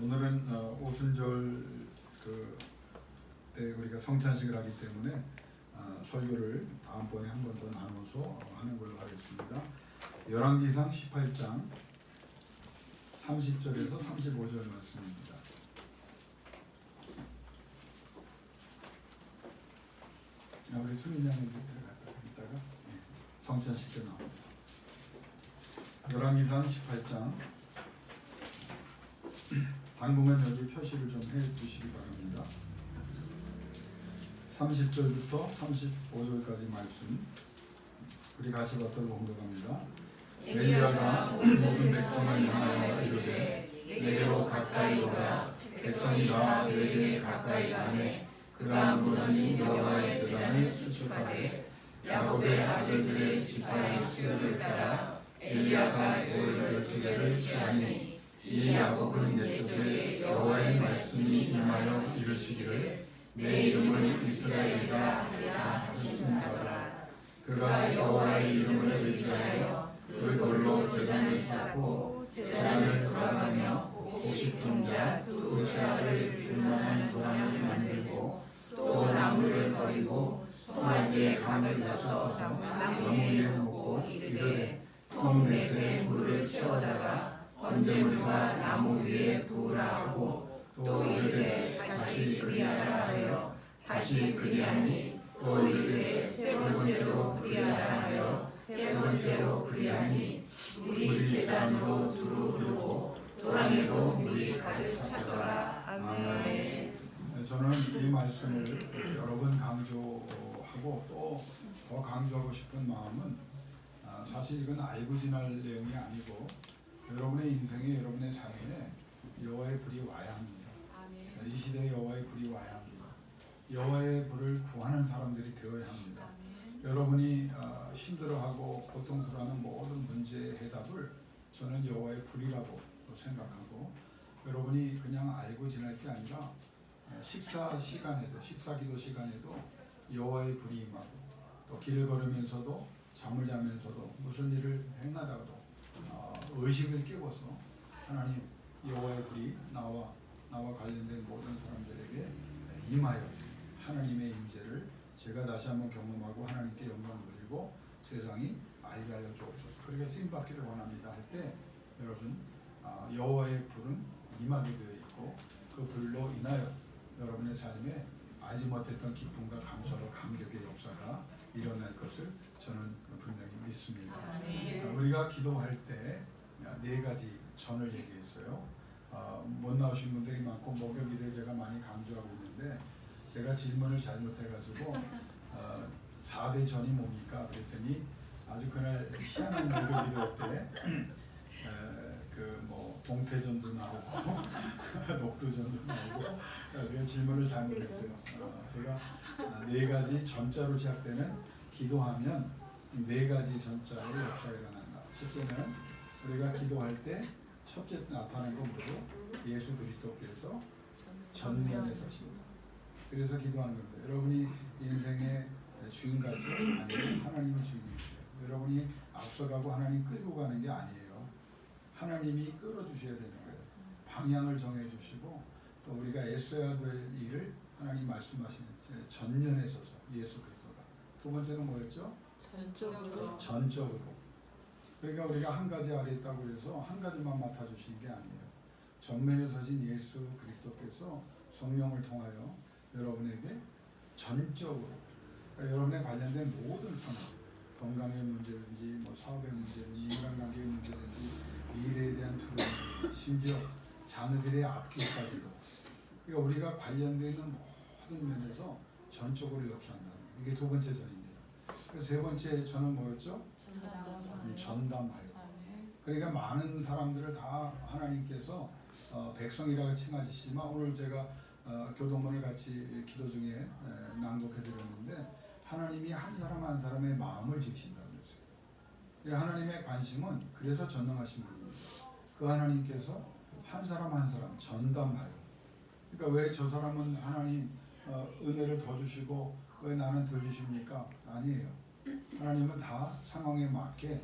오늘은 오순절 때 우리가 성찬식을 하기 때문에 설교를 다음번에 한 번 더 나눠서 하는 걸로 하겠습니다. 열왕기상 18장 30절에서 35절 말씀입니다. 우리 수민 양이 들어갔다가 있다가 성찬식 때 나옵니다. 열왕기상 18장 당분간 여기 표시를 좀 해두시기 바랍니다. 30절부터 35절까지 말씀 우리 같이 받들고 공독합니다. 엘리야가 모든 백성을 향하여 이르되 내게로 가까이 오라. 백성이 다 내게 가까이 가매 그가 무너진 여호와의 제단을 수축하되 야곱의 아들들의 지파의 수요를 따라 엘리야가 돌 12개를 취하니 이 야곱은 옛적에 여호와의 말씀이 임하여 이르시기를 내 이름을 이스라엘이라 하리라 하신 자라. 그가 여호와의 이름을 의지하여 그 돌로 제단을 쌓고 제단을 돌아가며 50중자 두 샤를 빌만한 도랑을 만들고 또 나무를 버리고 송아지에 감을 넣어서 나무 위에 놓고 이르되 통 넷에 물을 채워다가 번제물과 나무 위에 부으라 하고 또 이르되 다시 그리하라 하여 다시 그리하니 또 이르되 세 번째로 그리하라 하여 세 번째로 그리하니 물이 제단으로 두루 흐르고 도랑에도 물이 가득 차더라. 아멘. 저는 이 말씀을 여러 번 강조하고 또 더 강조하고 싶은 마음은 사실 이건 알고 지날 내용이 아니고 여러분의 인생에 여러분의 삶에 여호와의 불이 와야 합니다. 아멘. 이 시대에 여호와의 불이 와야 합니다. 여호와의 불을 구하는 사람들이 되어야 합니다. 아멘. 여러분이 힘들어하고 고통스러워하는 모든 문제의 해답을 저는 여호와의 불이라고 생각하고 여러분이 그냥 알고 지낼 게 아니라 식사 시간에도 식사기도 시간에도 여호와의 불이 임하고 또 길을 걸으면서도 잠을 자면서도 무슨 일을 행하다가도 의식을 깨고서 하나님 여호와의 불이 나와 관련된 모든 사람들에게 임하여 하나님의 임재를 제가 다시 한번 경험하고 하나님께 영광 돌리고 세상이 알게 하여 주옵소서. 그렇게 쓰임받기를 원합니다 할 때 여러분 여호와의 불은 임하게 되어 있고 그 불로 인하여 여러분의 삶에 알지 못했던 기쁨과 감사와 감격의 역사가 일어날 것을 저는 분명히 믿습니다. 우리가 기도할 때 네 가지 전을 얘기했어요. 못 나오신 분들이 많고 목요 기도에 제가 많이 강조하고 있는데 제가 질문을 잘못해가지고 4대 전이 뭡니까? 그랬더니 아주 그날 희한한 목요 기도 때 동태전도 나오고 녹두전도 나오고 제가 질문을 잘못했어요. 제가 네 가지 전자로 시작되는 기도하면 네 가지 전자의 역사가 일어난다. 첫째는 우리가 기도할 때 첫째 나타나는 건 뭐죠? 예수 그리스도께서 전면에 서신다. 그래서 기도하는 겁니다. 여러분이 인생의 주인같이 아니고 하나님이 주인이세요. 여러분이 앞서가고 하나님 끌고 가는 게 아니에요. 하나님이 끌어주셔야 되는 거예요. 방향을 정해주시고 또 우리가 애써야 될 일을 하나님 말씀하시는 전면에 서서 예수 그리스도가. 두 번째는 뭐였죠? 전적으로. 그러니까 우리가 한 가지 아래 있다고 해서 한 가지만 맡아주시는 게 아니에요. 전면에 서신 예수 그리스도께서 성령을 통하여 여러분에게 전적으로 그러니까 여러분에 관련된 모든 상황 건강의 문제든지 사업의 문제든지 인간관계의 문제든지 미래에 대한 두려움 심지어 자녀들의 앞길까지도 그러니까 우리가 관련되어 있는 모든 면에서 전적으로 역사한다는 거예요. 이게 두 번째 전입니다. 그래서 세 번째 전은 뭐였죠? 전담하여. 그러니까 많은 사람들을 다 하나님께서 백성이라고 칭하시지만 오늘 제가 교동문을 같이 기도 중에 낭독해 드렸는데 하나님이 한 사람 한 사람의 마음을 지으신다는 거죠. 하나님의 관심은 그래서 전능하신 분입니다. 그 하나님께서 한 사람 한 사람 전담하여. 그러니까 왜 저 사람은 하나님 은혜를 더 주시고 왜 나는 덜 주십니까? 아니에요. 하나님은 다 상황에 맞게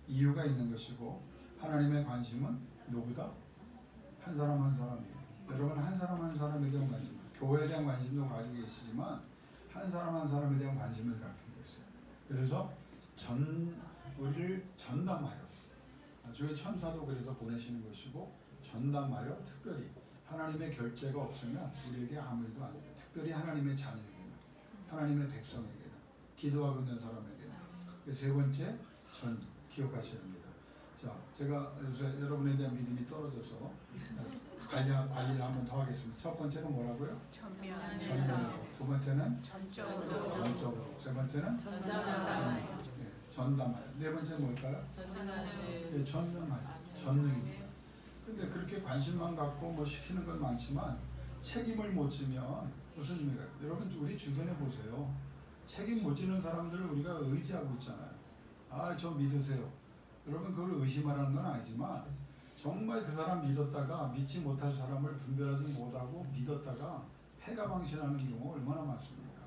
이유가 있는 것이고 하나님의 관심은 누구다? 한 사람 한 사람이에요. 여러분 한 사람 한 사람에 대한 관심, 교회에 대한 관심도 가지고 계시지만 한 사람 한 사람에 대한 관심을 갖고 계세요. 그래서 우리를 전담하여, 주의 천사도 그래서 보내시는 것이고, 전담하여 특별히 하나님의 결재가 없으면 우리에게 아무 일도 안 돼요. 특별히 하나님의 자녀에게는, 하나님의 백성에게는, 기도하고 있는 사람에게는. 세 번째, 기억하셔야 합니다. 자, 제가 요새 여러분에 대한 믿음이 떨어져서 관리를 한번 더 하겠습니다. 첫 번째는 뭐라고요? 전면에서. 두 번째는 전적으로. 세 번째는 전담하여. 네 번째는 뭘까요? 전능하여. 전능입니다. 근데 그렇게 관심만 갖고 뭐 시키는 건 많지만 책임을 못 지면 무슨 의미가? 여러분 우리 주변에 보세요. 책임 못 지는 사람들을 우리가 의지하고 있잖아요. 아, 저 믿으세요. 여러분 그걸 의심하라는 건 아니지만 정말 그 사람 믿었다가 믿지 못할 사람을 분별하지 못하고 믿었다가 패가망신하는 경우가 얼마나 많습니까?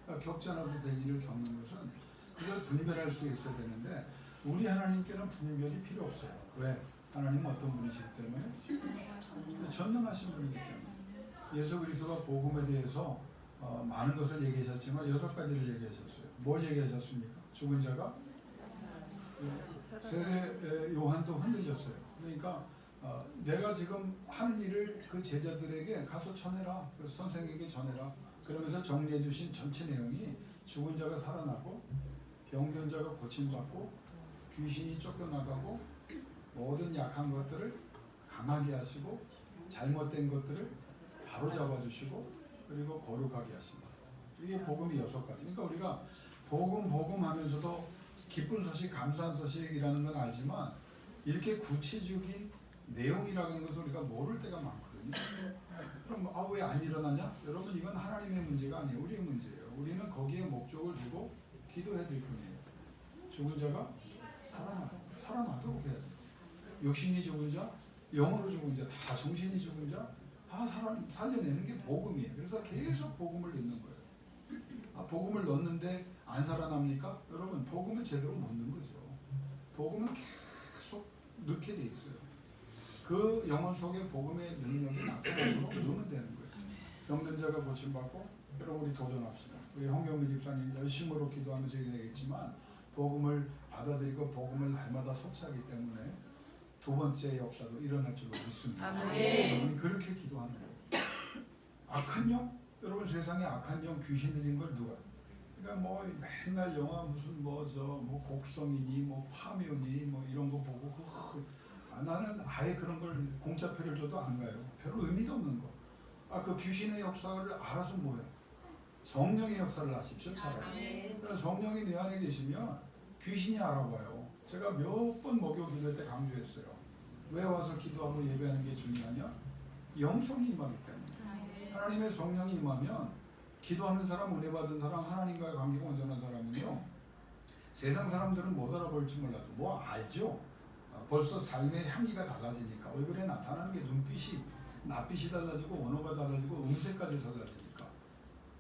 그러니까 겪잖아도 될 일을 겪는 것은 그걸 분별할 수 있어야 되는데 우리 하나님께는 분별이 필요 없어요. 왜? 하나님은 어떤 분이시기 때문에? 전능하신 분이기 때문에. 예수 그리스도가 복음에 대해서 많은 것을 얘기하셨지만 6가지를 얘기하셨어요. 뭘 얘기하셨습니까? 죽은 자가 세례 요한도 흔들렸어요. 그러니까 내가 지금 하는 일을 그 제자들에게 가서 전해라. 그 선생에게 전해라. 그러면서 정리해 주신 전체 내용이 죽은 자가 살아나고 병든 자가 고침받고 귀신이 쫓겨나가고 모든 약한 것들을 강하게 하시고 잘못된 것들을 바로 잡아주시고 그리고 거룩하게 하십니다. 이게 복음이 6가지. 그러니까 우리가 복음 하면서도 기쁜 소식, 감사한 소식이라는 건 알지만 이렇게 구체적인 내용이라는 것을 우리가 모를 때가 많거든요. 그럼 왜 안 일어나냐? 여러분 이건 하나님의 문제가 아니에요. 우리의 문제예요. 우리는 거기에 목적을 두고 기도해야 될 뿐이에요. 죽은 자가 살아나도록 해야 돼요. 육신이 죽은 자, 영으로 죽은 자, 다 정신이 죽은 자, 다 살려내는 게 복음이에요. 그래서 계속 복음을 넣는 거예요. 복음을 넣는데 안 살아납니까? 여러분 복음을 제대로 못 넣는 거죠. 복음은 계속 넣게 돼 있어요. 그 영혼 속에 복음의 능력이 나타나도록 넣으면 되는 거예요. 병든 자가 고침받고 여러분 우리 도전합시다. 우리 홍경미 집사님 열심으로 기도하면서 얘기하겠지만 복음을 받아들이고 복음을 날마다 속삭이기 때문에 두 번째 역사도 일어날 줄로 믿습니다. 여러분이 그렇게 기도하는 거예요. 악한 영? 여러분 세상에 악한 영 귀신 들린 걸 누가? 그러니까 뭐 맨날 영화 무슨 뭐 곡성이니 뭐 파묘니 뭐 이런 거 보고 나는 아예 그런 걸 공짜표를 줘도 안 가요. 별로 의미도 없는 거. 그 귀신의 역사를 알아서 뭐해? 성령의 역사를 아십시오. 차라리. 성령이 내 안에 계시면 귀신이 알아봐요. 제가 몇 번 목요 기도 때 강조했어요. 왜 와서 기도하고 예배하는 게 중요하냐? 영성이 임하기 때문에. 하나님의 성령이 임하면 기도하는 사람, 은혜 받은 사람, 하나님과의 관계가 온전한 사람은요. 세상 사람들은 못 알아볼지 몰라도 뭐 알죠. 벌써 삶의 향기가 달라지니까 얼굴에 나타나는 게 눈빛이, 낯빛이 달라지고 언어가 달라지고 음색까지 달라지니까.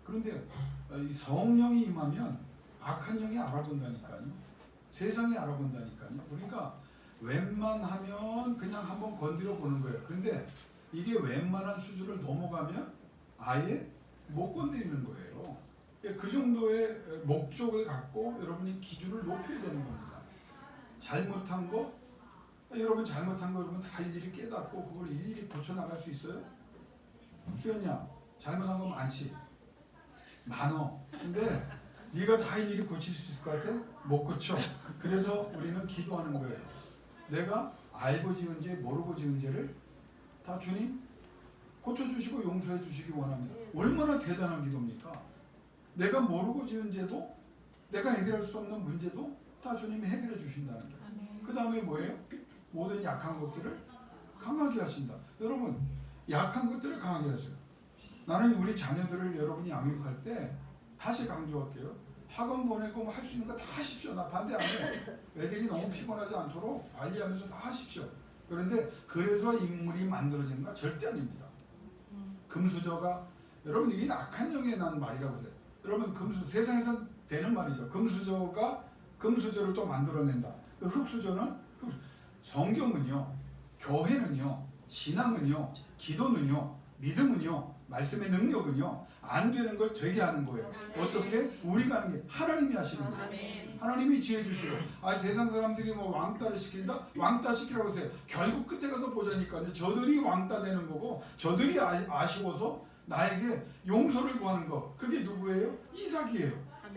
그런데 이 성령이 임하면 악한 영이 알아본다니까요. 세상이 알아본다니까요. 그러니까 웬만하면 그냥 한번 건드려 보는 거예요. 그런데 이게 웬만한 수준을 넘어가면 아예 못 건드리는 거예요. 그 정도의 목적을 갖고 여러분이 기준을 높여야 되는 겁니다. 잘못한 거, 여러분 잘못한 거 여러분 다 일일이 깨닫고 그걸 일일이 고쳐나갈 수 있어요? 수연야, 잘못한 거 많지? 많어. 근데 네가 다 일일이 고칠 수 있을 것 같아? 못 고쳐. 그래서 우리는 기도하는 거예요. 내가 알고 지은 죄, 모르고 지은 죄를 다 주님 고쳐주시고 용서해 주시기 원합니다. 얼마나 대단한 기도입니까? 내가 모르고 지은 죄도, 내가 해결할 수 없는 문제도 다 주님이 해결해 주신다는 거예요. 그 다음에 뭐예요? 모든 약한 것들을 강하게 하신다. 여러분, 약한 것들을 강하게 하세요. 나는 우리 자녀들을 여러분이 양육할 때 다시 강조할게요. 학원 보내고 뭐 할 수 있는 거 다 하십시오. 나 반대 안 해요. 애들이 너무 피곤하지 않도록 관리하면서 다 하십시오. 그런데 그래서 인물이 만들어지는 건 절대 아닙니다. 금수저가, 여러분 이게 악한 영에 난 말이라고 하세요. 여러분 세상에서 되는 말이죠. 금수저가 금수저를 또 만들어낸다. 흙수저는 성경은요, 교회는요, 신앙은요, 기도는요 믿음은요, 말씀의 능력은요, 안 되는 걸 되게 하는 거예요. 어떻게? 우리가 하는 게 하나님이 하시는 거예요. 하나님이 지혜 주시고, 세상 사람들이 뭐 왕따를 시킨다? 왕따 시키라고 하세요. 결국 끝에 가서 보자니까요. 저들이 왕따 되는 거고, 저들이 아쉬워서 나에게 용서를 구하는 거. 그게 누구예요? 이삭이에요.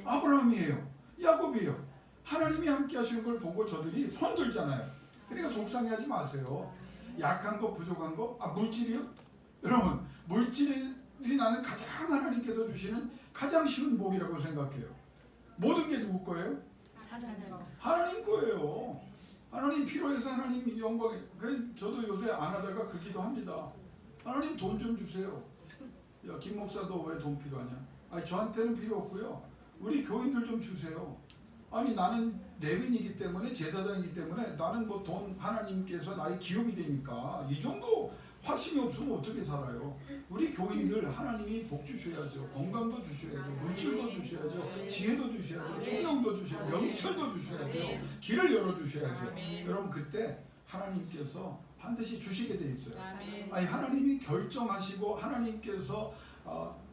아브라함이에요. 야곱이에요. 하나님이 함께 하시는 걸 보고 저들이 손들잖아요. 그러니까 속상해하지 마세요. 약한 거, 부족한 거, 물질이요? 여러분, 물질이 나는 가장 하나님께서 주시는 가장 쉬운 복이라고 생각해요. 모든 게 누구 거예요? 하나님 거예요. 하나님 필요해서 하나님 영광에. 저도 요새 안 하다가 그 기도합니다. 하나님 돈 좀 주세요. 야, 김 목사도 왜 돈 필요하냐? 저한테는 필요 없고요. 우리 교인들 좀 주세요. 나는 레빈이기 때문에, 제사장이기 때문에 나는 뭐 돈 하나님께서 나의 기업이 되니까 이 정도 확신이 없으면 어떻게 살아요? 우리 교인들 하나님이 복 주셔야죠. 건강도 주셔야죠. 물질도 주셔야죠. 지혜도 주셔야죠. 총명도 주셔야죠. 명철도 주셔야죠. 길을 열어주셔야죠. 여러분, 그때 하나님께서 반드시 주시게 돼 있어요. 하나님이 결정하시고 하나님께서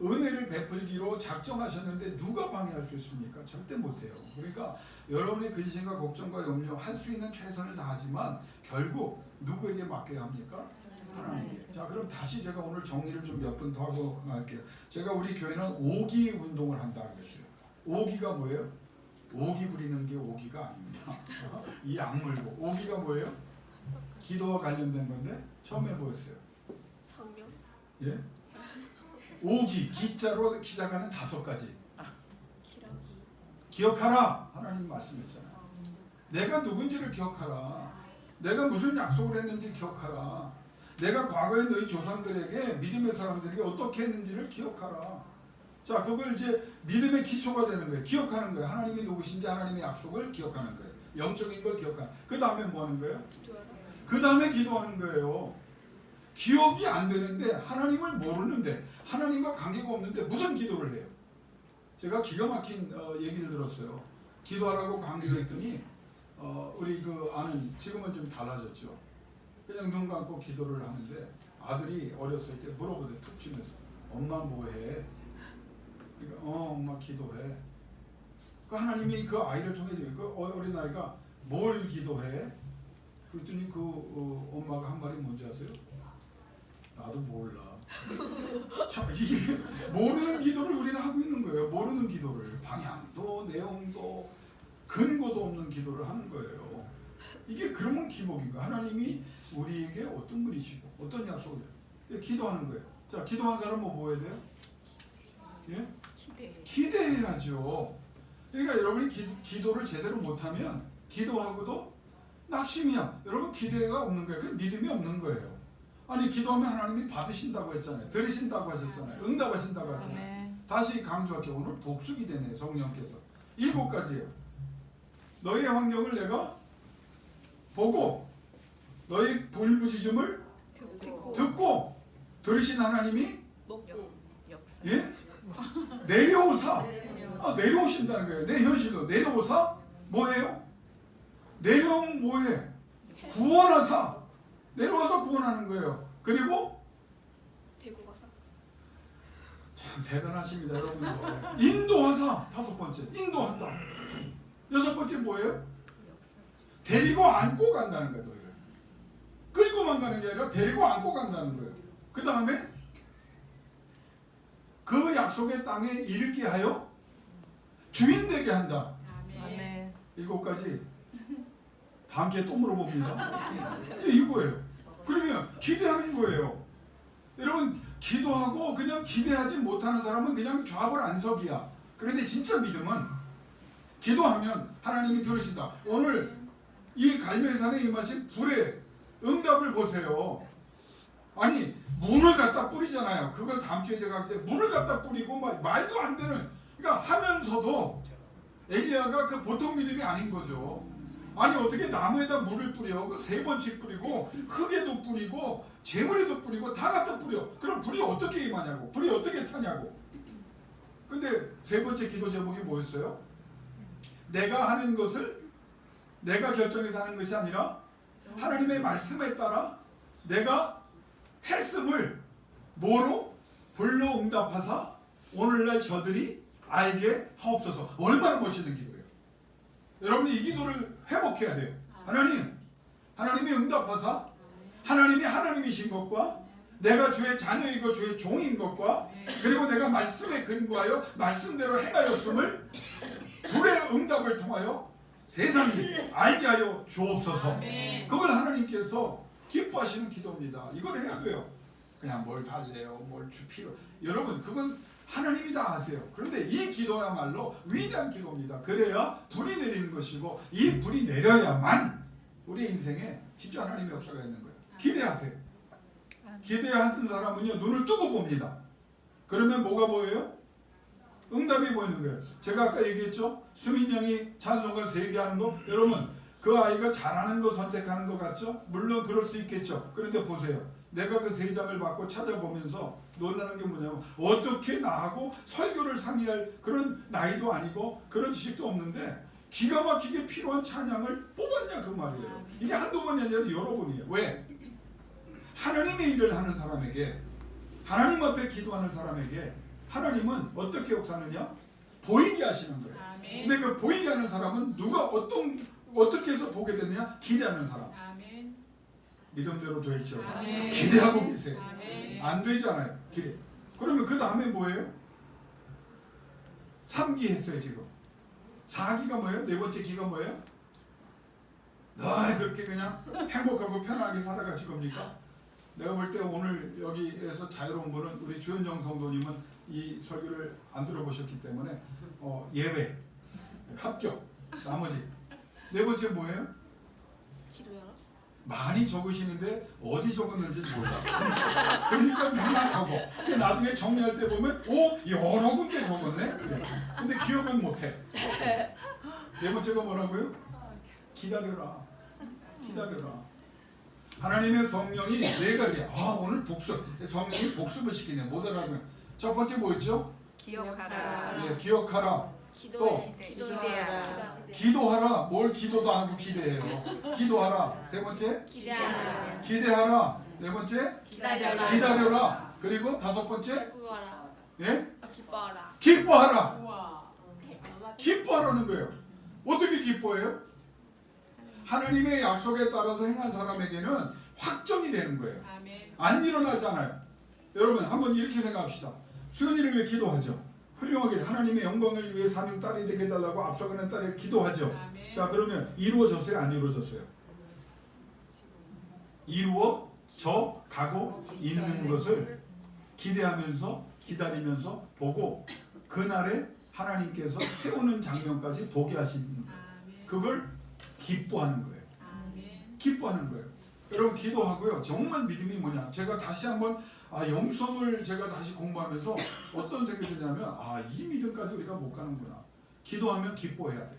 은혜를 베풀기로 작정하셨는데 누가 방해할 수 있습니까? 절대 못해요. 그러니까 여러분의 근심과 걱정과 염려 할 수 있는 최선을 다하지만 결국 누구에게 맡겨야 합니까? 하나님께. 자, 그럼 다시 제가 오늘 정리를 좀 몇 분 더 하고 갈게요. 제가 우리 교회는 오기 운동을 한다 그랬어요. 오기가 뭐예요? 오기 부리는 게 오기가 아닙니다. 이 악물고. 오기가 뭐예요? 기도와 관련된 건데 처음 해보였어요. 성령? 예? 오기, 기자로 시작하는 5가지. 기억하라. 하나님 말씀했잖아요. 내가 누군지를 기억하라. 내가 무슨 약속을 했는지 기억하라. 내가 과거에 너희 조상들에게, 믿음의 사람들에게 어떻게 했는지를 기억하라. 자, 그걸 이제 믿음의 기초가 되는 거예요. 기억하는 거예요. 하나님이 누구신지, 하나님의 약속을 기억하는 거예요. 영적인 걸 기억하는. 그 다음에 뭐 하는 거예요? 그 다음에 기도하는 거예요. 기억이 안 되는데, 하나님을 모르는데, 하나님과 관계가 없는데 무슨 기도를 해요? 제가 기가 막힌 얘기를 들었어요. 기도하라고 강조를 했더니 우리 아는, 지금은 좀 달라졌죠. 그냥 눈 감고 기도를 하는데 아들이 어렸을 때 물어보대, 툭 치면서. 엄마 뭐해? 그러니까 엄마 기도해. 그 하나님이 그 아이를 통해서 그 어린아이가 뭘 기도해? 그랬더니 엄마가 한 말이 뭔지 아세요? 나도 몰라. 자, 이게 모르는 기도를 우리는 하고 있는 거예요. 모르는 기도를. 방향도 내용도 근거도 없는 기도를 하는 거예요. 이게 그러면 기복인가? 하나님이 우리에게 어떤 분이시고 어떤 약속을 해요? 기도하는 거예요. 자, 기도한 사람은 뭐 해야 돼요? 예? 기대해야죠. 그러니까 여러분이 기도를 제대로 못하면 기도하고도 낙심이야. 여러분, 기대가 없는 거예요. 그 믿음이 없는 거예요. 기도하면 하나님이 받으신다고 했잖아요. 들으신다고 하셨잖아요. 응답하신다고 하셨잖아요. 다시 강조할게요. 오늘 복습이 되네, 성령께서. 7가지예요. 너희의 환경을 내가 보고 너희 불부짖음을 듣고 들으신 하나님이 예? 내려오사. 내려오신다는 거예요. 내 현실로 내려오사 뭐예요? 내려오면 뭐해? 구원하사. 내려와서 구원하는 거예요. 그리고 대구가사. 참 대단하십니다, 여러분. 인도하사. 5번째, 인도한다. 6번째 뭐예요? 데리고 안고 간다는 거예요. 너희를 끌고만 가는 게 아니라 데리고 안고 간다는 거예요. 그 다음에 그 약속의 땅에 이르게 하여 주인 되게 한다. 아멘. 7가지. 다음 주에 또 물어봅니다. 이거예요. 그러면 기대하는 거예요. 여러분, 기도하고 그냥 기대하지 못하는 사람은 그냥 좌불안석이야. 그런데 진짜 믿음은 기도하면 하나님이 들으신다. 오늘 이 갈멜산에 임하신 불의 응답을 보세요. 물을 갖다 뿌리잖아요. 그걸 다음 주에 제가 할 때 물을 갖다 뿌리고 말도 안 되는, 그러니까 하면서도 엘리야가 그 보통 믿음이 아닌 거죠. 어떻게 나무에다 물을 뿌려? 3번씩 뿌리고 흙에도 뿌리고 재물에도 뿌리고 다 갖다 뿌려. 그럼 불이 어떻게 임하냐고, 불이 어떻게 타냐고. 근데 3번째 기도 제목이 뭐였어요? 내가 하는 것을 내가 결정해서 하는 것이 아니라 하나님의 말씀에 따라 내가 했음을 뭐로? 불로 응답하사 오늘날 저들이 알게 하옵소서. 얼마나 멋있는 기도예요. 여러분이 이 기도를 회복해야 돼요. 하나님이 응답하사 하나님이 하나님이신 것과 내가 주의 자녀이고 주의 종인 것과 그리고 내가 말씀에 근거하여 말씀대로 행하였음을 불의 응답을 통하여 세상이 알게 하여 주옵소서. 그걸 하나님께서 기뻐하시는 기도입니다. 이걸 해야 돼요. 그냥 뭘 달래요, 뭘 주필요. 여러분 그건 하나님이 다 아세요. 그런데 이 기도야말로 위대한 기도입니다. 그래야 불이 내리는 것이고 이 불이 내려야만 우리 인생에 진짜 하나님의 역사가 있는 거예요. 기대하세요. 기대하는 사람은요 눈을 뜨고 봅니다. 그러면 뭐가 보여요? 응답이 보이는 거예요. 제가 아까 얘기했죠. 수민 양이 찬송가 3개 하는 거. 여러분 그 아이가 잘하는 거 선택하는 것 같죠? 물론 그럴 수 있겠죠. 그런데 보세요. 내가 그 3장을 받고 찾아보면서 놀라는 게 뭐냐면 어떻게 나하고 설교를 상의할 그런 나이도 아니고 그런 지식도 없는데 기가 막히게 필요한 찬양을 뽑았냐 그 말이에요. 이게 한두 번이 아니라 여러 번이에요. 왜? 하나님의 일을 하는 사람에게 하나님 앞에 기도하는 사람에게 하나님은 어떻게 역사하느냐? 보이게 하시는 거예요. 근데 그 보이게 하는 사람은 누가 어떻게 해서 보게 되느냐? 기대하는 사람. 믿음대로 될지어다. 기대하고 계세요. 안 되잖아요. 기대. 그러면 그 다음에 뭐예요? 3기 했어요 지금. 4기가 뭐예요? 4번째 기가 뭐예요? 늘 그렇게 그냥 행복하고 편하게 살아가실 겁니까? 내가 볼 때 오늘 여기에서 자유로운 분은 우리 주현정 성도님은 이 설교를 안 들어보셨기 때문에 예외, 합격, 나머지 4번째 뭐예요? 기도해라. 많이 적으시는데 어디 적었는지 몰라. 그러니까 맨날 적어. 근데 나중에 정리할 때 보면 여러 군데 적었네. 근데 기억은 못해. 4번째가 뭐라고요? 기다려라. 기다려라. 하나님의 성령이 4가지. 오늘 성령이 복습을 시키네. 못 알아보면. 첫 번째 뭐였죠? 기억하라. 네, 기억하라. 또 기대하라. 기도하라. 뭘 기도도 안 하고 기대해요. 기도하라. 3번째 기대하라. 기대하라. 4번째 기다려라. 기다려라. 그리고 5번째 기뻐하라. 예? 기뻐하라. 기뻐하라. 기뻐하라는 거예요. 어떻게 기뻐해요? 하나님의 약속에 따라서 행한 사람에게는 확정이 되는 거예요. 안 일어나잖아요. 여러분 한번 이렇게 생각합시다. 수연이를 위해 기도하죠. 훌륭하게 하나님의 영광을 위해 사는 딸이 되게 해달라고 앞서가는 딸에 기도하죠. 자 그러면 이루어졌어요? 안 이루어졌어요? 이루어져 가고 있는 것을 기대하면서 기다리면서 보고 그날에 하나님께서 세우는 장면까지 보게 하신 그걸 기뻐하는 거예요. 기뻐하는 거예요. 여러분 기도하고요. 정말 믿음이 뭐냐. 제가 다시 한번 영성을 제가 다시 공부하면서 어떤 생각이 드냐면 이 믿음까지 우리가 못 가는구나. 기도하면 기뻐해야 돼.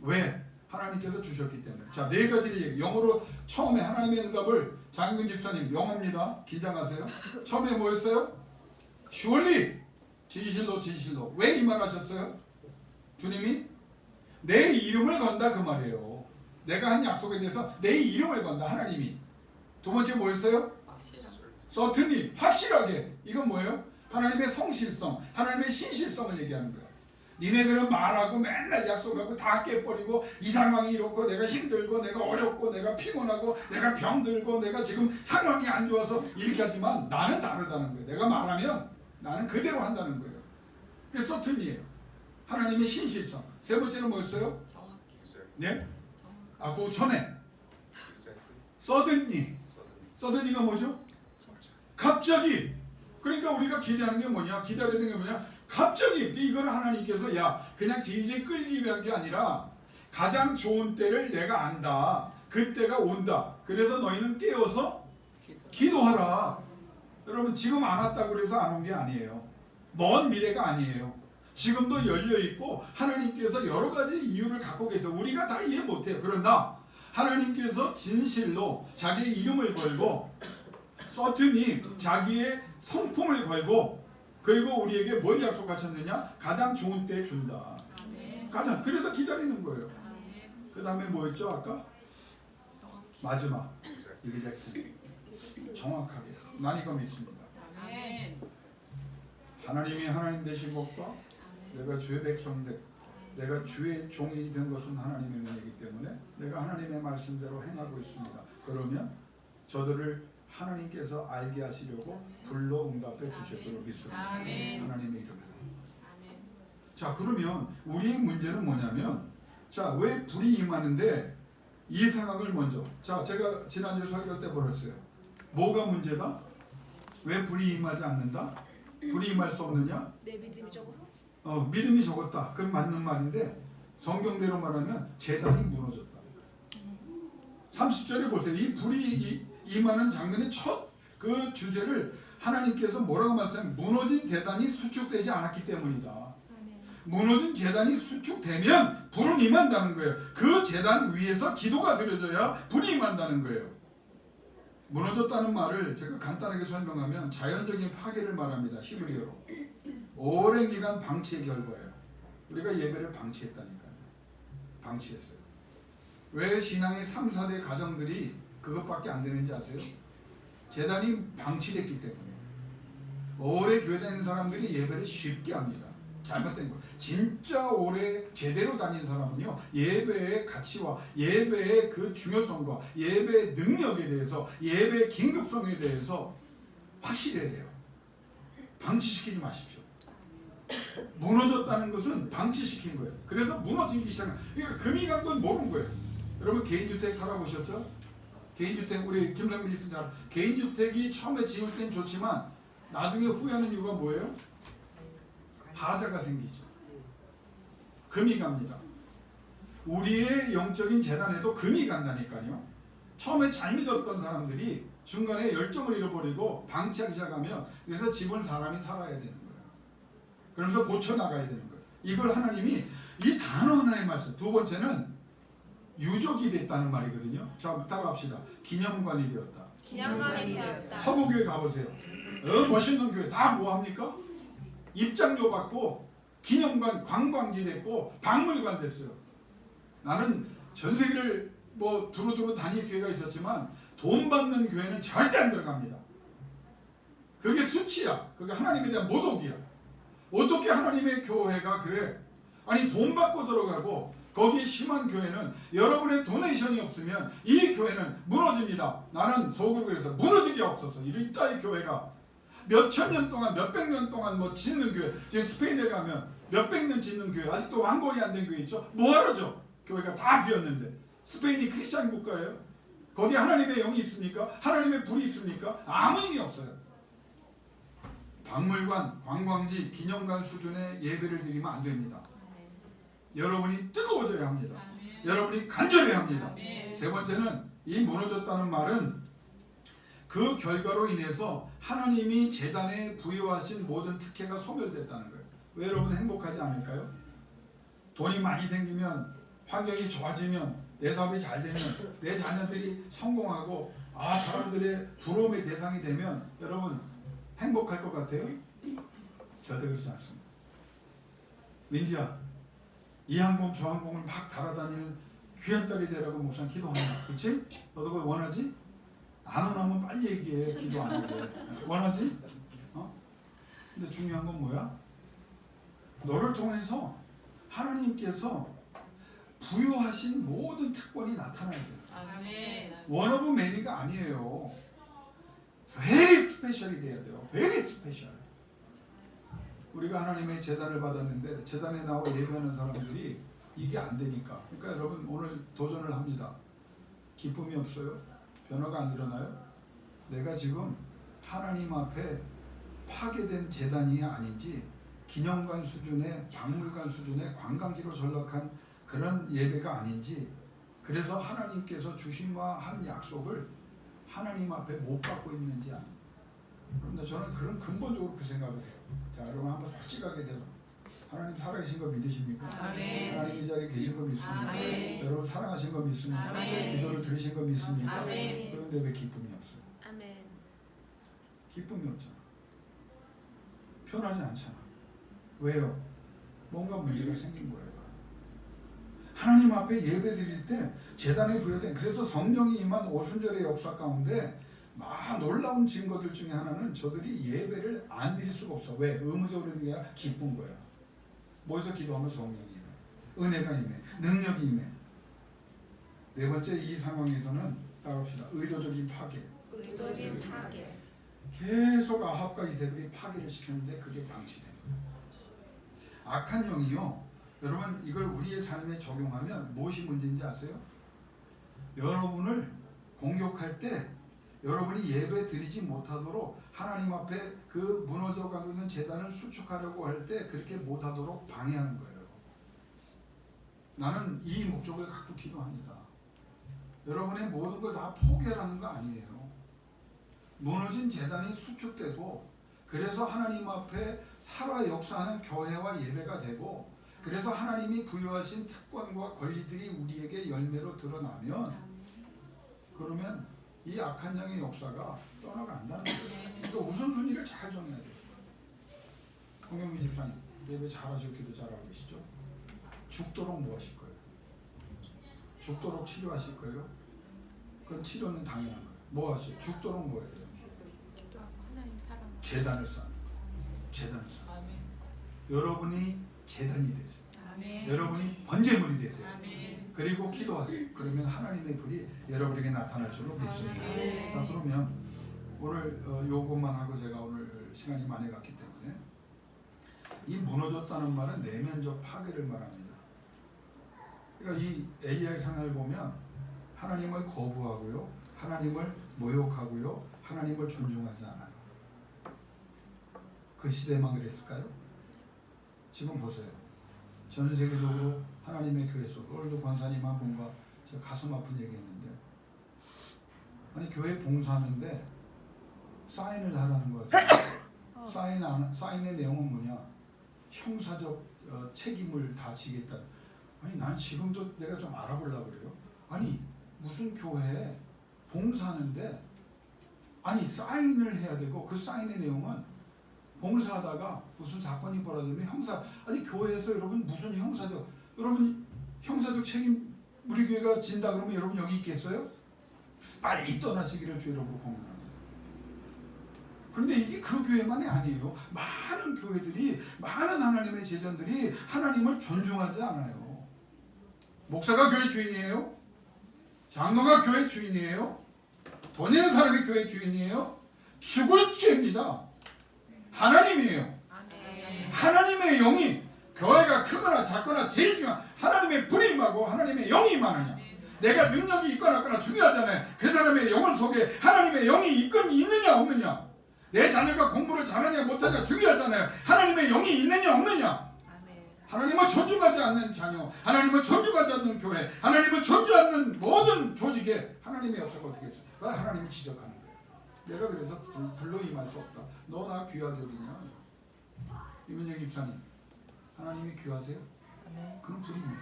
왜? 하나님께서 주셨기 때문에. 자, 4가지를 얘기. 영어로 처음에 하나님의 응답을 장윤 집사님 영어입니다. 긴장하세요. 처음에 뭐였어요? surely 진실로 진실로. 왜 이 말 하셨어요? 주님이 내 이름을 건다 그 말이에요. 내가 한 약속에 대해서 내 이름을 건다 하나님이. 2번째 뭐였어요? certainly 확실하게. 이건 뭐예요? 하나님의 성실성, 하나님의 신실성을 얘기하는 거예요. 니네들은 말하고 맨날 약속하고 다 깨버리고 이 상황이 이렇고 내가 힘들고 내가 어렵고 내가 피곤하고 내가 병들고 내가 지금 상황이 안 좋아서 이렇게 하지만 나는 다르다는 거예요. 내가 말하면 나는 그대로 한다는 거예요. 그게 certainly예요. 하나님의 신실성. 3번째는 뭐였어요? 네? 그 전에 suddenly. suddenly가 뭐죠? 갑자기. 그러니까 우리가 기대하는 게 뭐냐? 기다리는 게 뭐냐? 갑자기. 이거는 하나님께서 그냥 뒤지 끌기 위한 게 아니라 가장 좋은 때를 내가 안다. 그때가 온다. 그래서 너희는 깨어서 기도하라. 여러분 지금 안 왔다고 그래서 안 온 게 아니에요. 먼 미래가 아니에요. 지금도 열려있고 하나님께서 여러 가지 이유를 갖고 계세요. 우리가 다 이해 못해요. 그러나 하나님께서 진실로 자기의 이름을 걸고 certainly 자기의 성품을 걸고 그리고 우리에게 뭘 약속하셨느냐? 가장 좋은 때 준다. 가장. 그래서 기다리는 거예요. 그 다음에 뭐였죠 아까? 마지막. 정확하게. 난 이거 믿습니다. 하나님이 하나님 되신 것과 내가 주의 백성 되 내가 주의 종이 된 것은 하나님의 은혜이기 때문에 내가 하나님의 말씀대로 행하고 있습니다. 그러면 저들을 하나님께서 알게 하시려고 불러 응답해 주실 줄로 믿습니다. 하나님의 이름으로. 자, 그러면 우리의 문제는 뭐냐면, 자, 왜 불이 임하는데 이 상황을 먼저, 자, 제가 지난주 설교 때 벌었어요. 뭐가 문제다? 왜 불이 임하지 않는다? 불이 임할 수 없느냐? 내 믿음이 적어서? 믿음이 적었다. 그건 맞는 말인데 성경대로 말하면 제단이 무너졌다. 30절에 보세요. 이 불이 임하는 장면의 첫 그 주제를 하나님께서 뭐라고 말씀하면 무너진 제단이 수축되지 않았기 때문이다. 무너진 제단이 수축되면 불은 임한다는 거예요. 그 제단 위에서 기도가 드려져야 불이 임한다는 거예요. 무너졌다는 말을 제가 간단하게 설명하면 자연적인 파괴를 말합니다. 히브리어로. 오랜 기간 방치의 결과예요. 우리가 예배를 방치했다니까요. 방치했어요. 왜 신앙의 3, 4대 가정들이 그것밖에 안 되는지 아세요? 제단이 방치됐기 때문에. 오래 교회 다니는 사람들이 예배를 쉽게 합니다. 잘못된 거. 진짜 오래 제대로 다닌 사람은요, 예배의 가치와 예배의 그 중요성과 예배의 능력에 대해서, 예배의 긴급성에 대해서 확실해야 돼요. 방치시키지 마십시오. 무너졌다는 것은 방치시킨 거예요. 그래서 무너지기 시작한. 그러니까 금이 간 건 모르는 거예요. 여러분 개인주택 살아보셨죠? 개인주택 우리 김성민 씨도 잘. 개인주택이 처음에 지을 땐 좋지만 나중에 후회하는 이유가 뭐예요? 하자가 생기죠. 금이 갑니다. 우리의 영적인 재단에도 금이 간다니까요. 처음에 잘 믿었던 사람들이 중간에 열정을 잃어버리고 방치하기 시작하면, 그래서 집은 사람이 살아야 되는 거예요. 그러면서 고쳐나가야 되는 거예요. 이걸 하나님이 이 단어 하나의 말씀. 두 번째는 유적이 됐다는 말이거든요. 자, 따라합시다. 기념관이 되었다. 기념관이 되었다. 서구교회 가보세요. 멋있는 교회 다 뭐합니까? 입장료 받고 기념관, 관광지 됐고 박물관 됐어요. 나는 전 세계를 뭐 두루두루 다닐 기회가 있었지만 돈 받는 교회는 절대 안 들어갑니다. 그게 수치야. 그게 하나님에 대한 모독이야. 어떻게 하나님의 교회가 그래? 아니 돈 받고 들어가고 거기에 심한 교회는 여러분의 도네이션이 없으면 이 교회는 무너집니다. 나는 속으로 그래서 무너지게 없어서 이따 이 교회가 몇천 년 동안 몇백 년 동안 뭐 짓는 교회, 지금 스페인에 가면 몇백 년 짓는 교회, 아직도 완공이 안 된 교회 있죠? 뭐하러죠? 교회가 다 비었는데. 스페인이 크리스찬 국가예요. 거기에 하나님의 영이 있습니까? 하나님의 불이 있습니까? 아무 의미 없어요. 박물관, 관광지, 기념관 수준의 예배를 드리면 안 됩니다. 여러분이 뜨거워져야 합니다. 여러분이 간절해야 합니다. 세 번째는 이 무너졌다는 말은 그 결과로 인해서 하나님이 제단에 부여하신 모든 특혜가 소멸됐다는 거예요. 왜 여러분 행복하지 않을까요? 돈이 많이 생기면, 환경이 좋아지면, 내 사업이 잘 되면, 내 자녀들이 성공하고 사람들의 부러움의 대상이 되면 여러분 행복할 것 같아요? 절대 그렇지 않습니다. 민지야, 이 항공 저 항공을 막 달아다니는 귀한 딸이 되라고 목사님 기도한다. 그렇지? 너도 그걸 원하지? 안 원하면 빨리 얘기해. 기도 안 하게. 원하지? 근데 중요한 건 뭐야? 너를 통해서 하나님께서 부여하신 모든 특권이 나타나야 돼요. 원 오브 매니가 아니에요. very special이 돼야 돼요. very special. 우리가 하나님의 제단을 받았는데 제단에 나와 예배하는 사람들이 이게 안 되니까. 그러니까 여러분 오늘 도전을 합니다. 기쁨이 없어요? 변화가 안 일어나요? 내가 지금 하나님 앞에 파괴된 제단이 아닌지, 기념관 수준의, 박물관 수준의 관광지로 전락한 그런 예배가 아닌지, 그래서 하나님께서 주신 바 한 약속을 하나님 앞에 못 받고 있는지 아닌지. 그런데 저는 그런 근본적으로 그 생각을 해요. 자, 여러분 한번 솔직하게 되면 하나님 살아계신 거 믿으십니까? 아멘. 하나님 이 자리에 계신 거 믿습니까? 아멘. 여러분 사랑하신 거 믿습니까? 아멘. 기도를 들으신 거 믿습니까? 아멘. 그런데 왜 기쁨이 없어요? 아멘. 기쁨이 없잖아. 편하지 않잖아. 왜요? 뭔가 문제가 생긴 거예요. 하나님 앞에 예배 드릴 때 제단에 부여된, 그래서 성령이 임한 오순절의 역사 가운데 막 놀라운 증거들 중에 하나는 저들이 예배를 안 안 드릴 수가 없어. 왜? 의무적으로 드리는 게 아니라 기쁜 거야. 뭐에서 기도하면 성령이 임해. 은혜가 임해. 능력이 임해. 네 번째, 이 상황에서는 따라합시다. 의도적인 파괴. 의도적인 파괴. 계속 아합과 이세벨이 파괴를 시켰는데 그게 방치된 거예요. 악한 영이요. 여러분 이걸 우리의 삶에 적용하면 무엇이 문제인지 아세요? 여러분을 공격할 때 여러분이 예배 드리지 못하도록 하나님 앞에 그 무너져가고 있는 제단을 수축하려고 할 때 그렇게 못하도록 방해하는 거예요. 나는 이 목적을 갖고 기도합니다. 여러분의 모든 걸 다 포기하라는 거 아니에요. 무너진 제단이 수축되고 그래서 하나님 앞에 살아 역사하는 교회와 예배가 되고 그래서 하나님이 부여하신 특권과 권리들이 우리에게 열매로 드러나면 그러면 이 악한 영의 역사가 떠나간다는 거예요. 그러니까 우선순위를 잘 정해야 돼요. 홍영미 집사님 예배 잘하시고 기도 잘하고 계시죠? 죽도록 뭐 하실 거예요? 죽도록 치료하실 거예요? 그건 치료는 당연한 거예요. 뭐 하세요? 죽도록 뭐 해야 돼요? 재단을 쌓는 거예요. 재단을 쌓는 거예요. 여러분이 재단이 되세요. 아멘. 여러분이 번제물이 되세요. 아멘. 그리고 기도하세요. 그러면 하나님의 불이 여러분에게 나타날 줄로 믿습니다. 아멘. 자, 그러면 오늘 요것만 하고 제가 오늘 시간이 많이 갔기 때문에 이 무너졌다는 말은 내면적 파괴를 말합니다. 그러니까 이 엘리야의 생활을 보면 하나님을 거부하고요, 하나님을 모욕하고요, 하나님을 존중하지 않아요. 그 시대만 그랬을까요? 지금 보세요. 전 세계적으로 하나님의 교회 속 오늘도 권사님 한 분과 제가 가슴 아픈 얘기했는데 아니 교회 봉사하는데 사인을 하라는 거죠. 사인의 내용은 뭐냐? 형사적 책임을 다 지겠다. 아니 난 지금도 내가 좀 알아보려고 그래요. 아니 무슨 교회에 봉사하는데 아니 사인을 해야 되고 그 사인의 내용은 봉사하다가 무슨 사건이 벌어지면 형사 아니 교회에서 여러분 무슨 형사적 여러분 형사적 책임 우리 교회가 진다 그러면 여러분 여기 있겠어요? 빨리 떠나시기를 주 이름으로 공문합니다. 그런데 이게 그 교회만이 아니에요. 많은 교회들이 많은 하나님의 제자들이 하나님을 존중하지 않아요. 목사가 교회 주인이에요? 장로가 교회 주인이에요? 돈 있는 사람이 교회 주인이에요? 죽을 죄입니다. 하나님이에요. 하나님의 영이 교회가 크거나 작거나 제일 중요한 하나님의 불이 임하고 하나님의 영이 임하느냐. 내가 능력이 있거나 없거나 중요하잖아요. 그 사람의 영혼 속에 하나님의 영이 있느냐 없느냐. 내 자녀가 공부를 잘하냐 못하냐 중요하잖아요. 하나님의 영이 있느냐 없느냐. 하나님을 존중하지 않는 자녀, 하나님을 존중하지 않는 교회, 하나님을 존중하는 모든 조직에 하나님의 역사가 어떻게 있어요? 그걸 하나님이 지적하는 거예요. 내가 그래서 불로 임할 수 없다. 너 나 귀하게 여기냐? 이문정 집사님, 하나님이 귀하세요? 그럼 불이 임해요.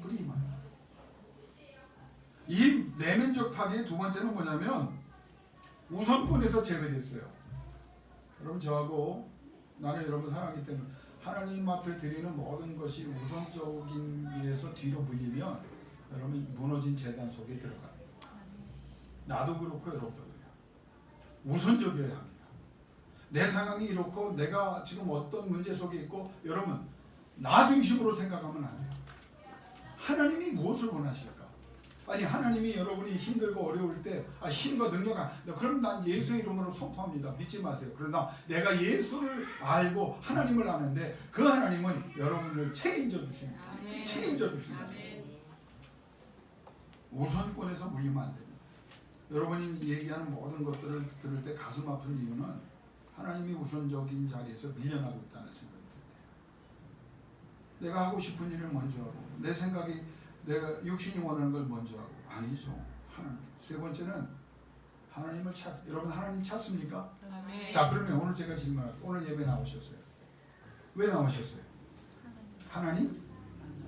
불이 임해요. 이 내면적 파괴의 두 번째는 뭐냐면 우선권에서 제외됐어요. 여러분 저하고 나는 여러분 사랑하기 때문에 하나님 앞에 드리는 모든 것이 우선적인 일에서 뒤로 밀리면 여러분 무너진 재단 속에 들어가요. 나도 그렇고 여러분도 그래요. 우선적이어야 합니다. 내 상황이 이렇고 내가 지금 어떤 문제 속에 있고 여러분 나 중심으로 생각하면 안 돼요. 하나님이 무엇을 원하실까? 아니 하나님이 여러분이 힘들고 어려울 때 힘과 능력 그럼 난 예수의 이름으로 선포합니다. 믿지 마세요. 그러나 내가 예수를 알고 하나님을 아는데 그 하나님은 여러분을 책임져 주십니다. 책임져 주십니다. 우선권에서 물리면 안 됩니다. 여러분이 얘기하는 모든 것들을 들을 때 가슴 아픈 이유는 하나님이 우선적인 자리에서 밀려나고 있다는 생각이 듭니다. 내가 하고 싶은 일을 먼저 하고 내 생각이 내가 육신이 원하는 걸 먼저 하고 아니죠. 하나님. 세 번째는 하나님을 여러분 하나님 찾습니까? 아멘. 자 그러면 오늘 제가 질문할게요. 오늘 예배 나오셨어요. 왜 나오셨어요? 하나님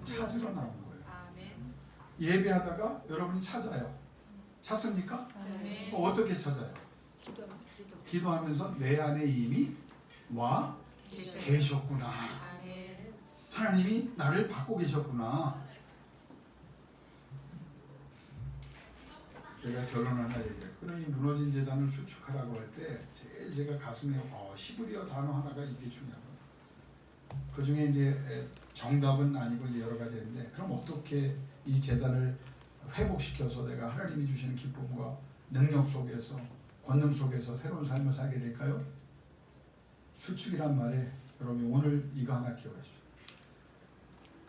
찾으러 나온 거예요. 아멘. 예배하다가 여러분이 찾아요. 찾습니까? 아멘. 어떻게 찾아요? 기도하면서 내 안에 이미 와 계셨구나. 아멘. 하나님이 나를 받고 계셨구나. 제가 결론 하나 얘기해요. 그러니 무너진 재단을 수축하라고 할 때 제일 제가 가슴에 히브리어 단어 하나가 이게 중요하거든요. 그 중에 이제 정답은 아니고 이제 여러 가지인데 그럼 어떻게 이 재단을 회복시켜서 내가 하나님이 주시는 기쁨과 능력 속에서 권능 속에서 새로운 삶을 살게 될까요? 수축이란 말에 여러분 오늘 이거 하나 기억하십시오.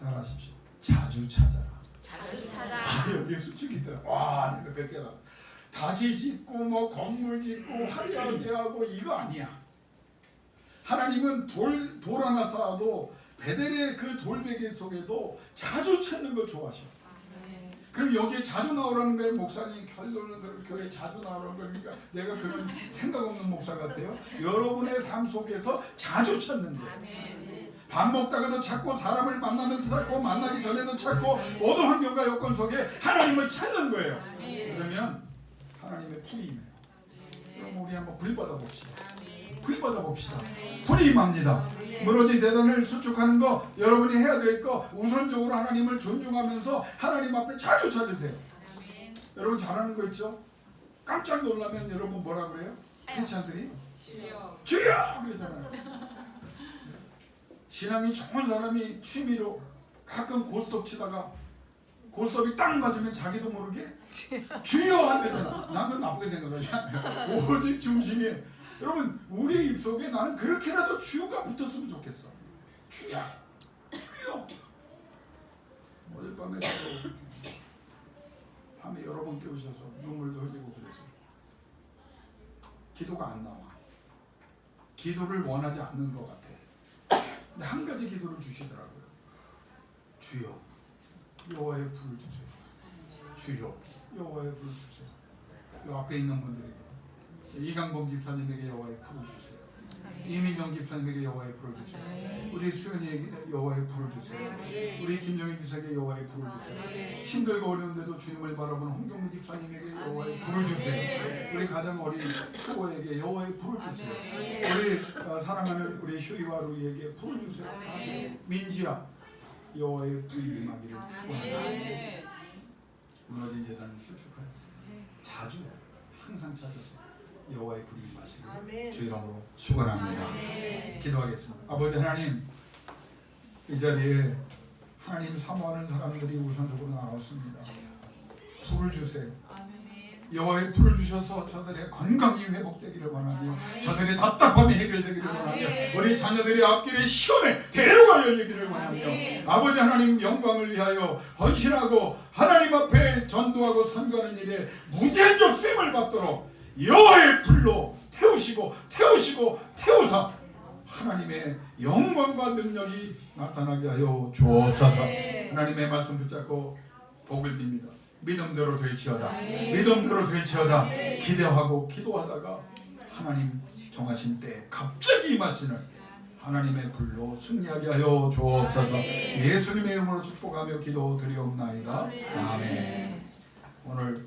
따라하십시오. 자주 찾아라. 자주 찾아. 여기 수축이다. 와, 내가 그렇게 다시 짓고 뭐 건물 짓고 화려하게 하고 이거 아니야. 하나님은 돌 하나 쌓아도 베델의 그 돌베개 속에도 자주 찾는 걸 좋아하셔. 그럼 여기에 자주 나오라는 거예요. 목사님 결론은 그런 교회에 자주 나오라는 거니까 내가 그런 생각 없는 목사 같아요. 여러분의 삶 속에서 자주 찾는 거예요. 밥 먹다가도 찾고 사람을 만나면서 찾고 만나기 전에도 찾고 모든 환경과 여건 속에 하나님을 찾는 거예요. 그러면 하나님의 풀이임이에요. 그럼 우리 한번 불 받아 봅시다. 불 받아 봅시다. 불임합니다. 무너진 재단을 수축하는 거 여러분이 해야 될 거 우선적으로 하나님을 존중하면서 하나님 앞에 자주 찾으세요. 여러분 잘하는 거 있죠? 깜짝 놀라면 여러분 뭐라 그래요? 크리스찬들이 주여 그러잖아요. 신앙이 좋은 사람이 취미로 가끔 고스톱 치다가 고스톱이 딱 맞으면 자기도 모르게 주여 하면서 난 그건 나쁘게 생각하지 않아요. 오직 중심에 여러분 우리 입속에 나는 그렇게라도 주가 붙었으면 좋겠어. 주여 주여. 어젯밤에 밤에 여러 번 깨우셔서 눈물도 흘리고 그래서 기도가 안 나와. 기도를 원하지 않는 것 같아. 근데 한 가지 기도를 주시더라고요. 주여 여호와의 불을 주세요. 주여 여호와의 불을 주세요. 이 앞에 있는 분들에게 이강범 집사님에게 여호와의 불을 주세요. 이민정 집사님에게 여호와의 불을 주세요. 우리 수연이에게 여호와의 불을 주세요. 우리 김정희 집사에게 여호와의 불을 주세요. 힘들고 어려운데도 주님을 바라보는 홍경무 집사님에게 여호와의 불을 주세요. 우리 가장 어린 수호에게 여호와의 불을 주세요. 우리 사랑하는 우리 슈이와 루이에게 불을 주세요. 민지야 여호와의 불이 임하기를 축원합니다. 무너진 재단을 수축하여 자주 항상 찾아서 여호와의 불이 임하시기를 주 이름으로 축원합니다. 기도하겠습니다. 아버지 하나님, 이 자리에 하나님 사모하는 사람들이 우선적으로 나왔습니다. 불을 주세요. 여호와의 불을 주셔서 저들의 건강이 회복되기를 원하며 저들의 답답함이 해결되기를 원하며 우리 자녀들의 앞길에 시험에 대로가 열리기를 원하며 아버지 하나님 영광을 위하여 헌신하고 하나님 앞에 전도하고 선거하는 일에 무제한적 쓰임을 받도록 여호와의 불로 태우사 하나님의 영광과 능력이 나타나게 하여 주옵소서. 하나님의 말씀 붙잡고 복을 빕니다. 믿음대로 될지어다. 믿음대로 될지어다. 기대하고 기도하다가 하나님 정하신 때 갑자기 임하시는 하나님의 불로 승리하게 하여 주옵소서. 예수님의 이름으로 축복하며 기도드리옵나이다. 아멘. 오늘